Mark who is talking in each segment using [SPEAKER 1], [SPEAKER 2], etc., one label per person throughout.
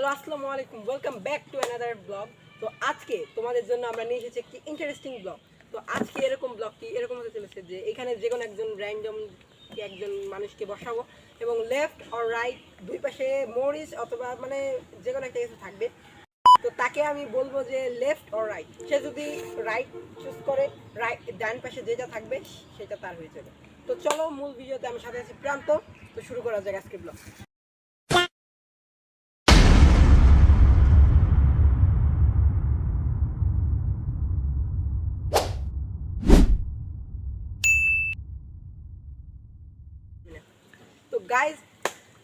[SPEAKER 1] Hello আসসালামু আলাইকুম, welcome back to another blog. তো আজকে তোমাদের জন্য আমরা নিয়ে এসেছি একটি ইন্টারেস্টিং ব্লগ। তো আজকে ব্লগটি এরকম হতে চলেছে যে এখানে যে কোনো একজন র্যান্ডম একজন মানুষকে বসাবো এবং লেফট অর রাইট দুই পাশে মরিচ অথবা মানে যে কোনো একটা কিছু থাকবে। তো তাকে আমি বলবো যে লেফট অর রাইট, সে যদি রাইট চুজ করে রাইট ডান পাশে যেটা থাকবে সেটা তার হয়ে যাবে। তো চলো মূল ভিডিওতে আমি সাথে আছি প্রান্ত। তো শুরু করা যাক আজকে ব্লগ। তো গাইজ,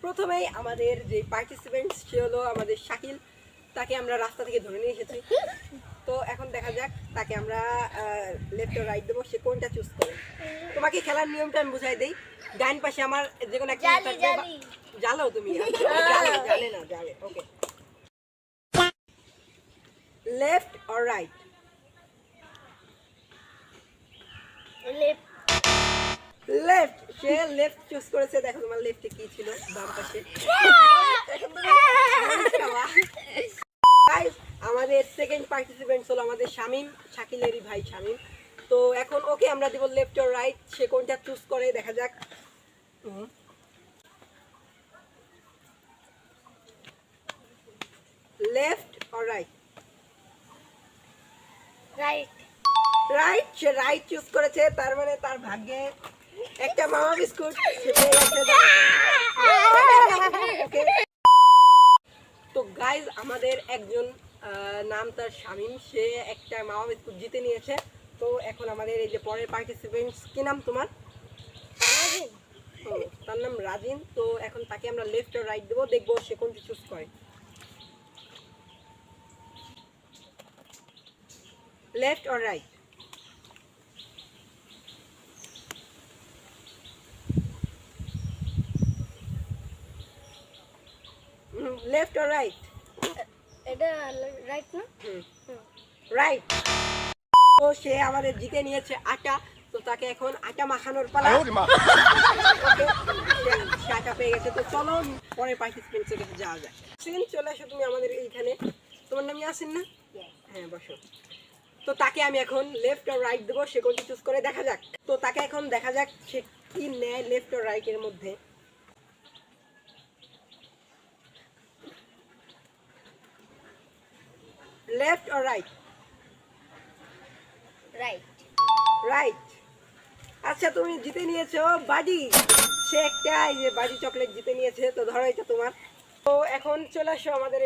[SPEAKER 1] প্রথমেই আমাদের যে পার্টিসিপেন্ট সে হলো আমাদের শাকিল। তাকে আমরা রাস্তা থেকে ধরে নিয়ে এসেছি। তো এখন দেখা যাক তাকে আমরা লেফট ও রাইট দেবো, সে কোনটা চুজ করে। তোমাকে খেলার নিয়মটা আমি বুঝাই দেই। ডান পাশে আমার যে কোনো একটা জানো তুমি, জানে না জানে। Okay, left or right? Left. সে লেফট চুজ করেছে। দেখো তোমার লেফটে কি ছিল, বাম পাশে। আমাদের সেকেন্ড পার্টিসিপেন্ট হলো আমাদের শামিম, শাকিলেরই ভাই শামিম। তো এখন ওকে আমরা দিব লেফট অর রাইট, সে কোনটা চুজ করে দেখা যাক। Left or right?
[SPEAKER 2] Right.
[SPEAKER 1] Right. Say right choose করেছে, তার মানে তার ভাগ্যে একটা মামা বিস্কুট সে পেয়ে গেছে। ওকে, তো গাইজ আমাদের একজন নাম তার শামিম, সে একটা মামা বিস্কুট জিতে নিয়েছে। তো এখন আমাদের এই যে পরের পার্টিসিপেন্ট, কি নাম তোমার? তার নাম রাজিন। তো এখন তাকে আমরা লেফট আর রাইট দেবো, দেখবো সে কোনটি চুজ করে। Left or right? Left or right?
[SPEAKER 2] এটা রাইট না?
[SPEAKER 1] রাইট। তো সে আমাদের জিতে নিয়েছে আটা। তো তাকে এখন আটা মাখানোর পালা। সে আটা পেয়ে গেছে। তো চলো পরের পার্টিসিপেন্টের কাছে যাওয়া যায়। চলে আসো তুমি আমাদের এইখানে। তোমার নাম ইয়াসিন না? হ্যাঁ, বসো। তো তাকে আমি এখন লেফট আর রাইট দেবো, সে কোনটি চুজ করে দেখা যাক। তো তাকে এখন দেখা যাক সে কি নেয় লেফট আর রাইট এর মধ্যে। লেফট আর রাইট?
[SPEAKER 2] রাইট।
[SPEAKER 1] রাইট। আচ্ছা, তুমি জিতে নিয়েছো বাডি। সে একটা এই যে বাডি চকলেট জিতে নিয়েছে। তো ধরো এটা তোমার। তো এখন চলে আসো আমাদের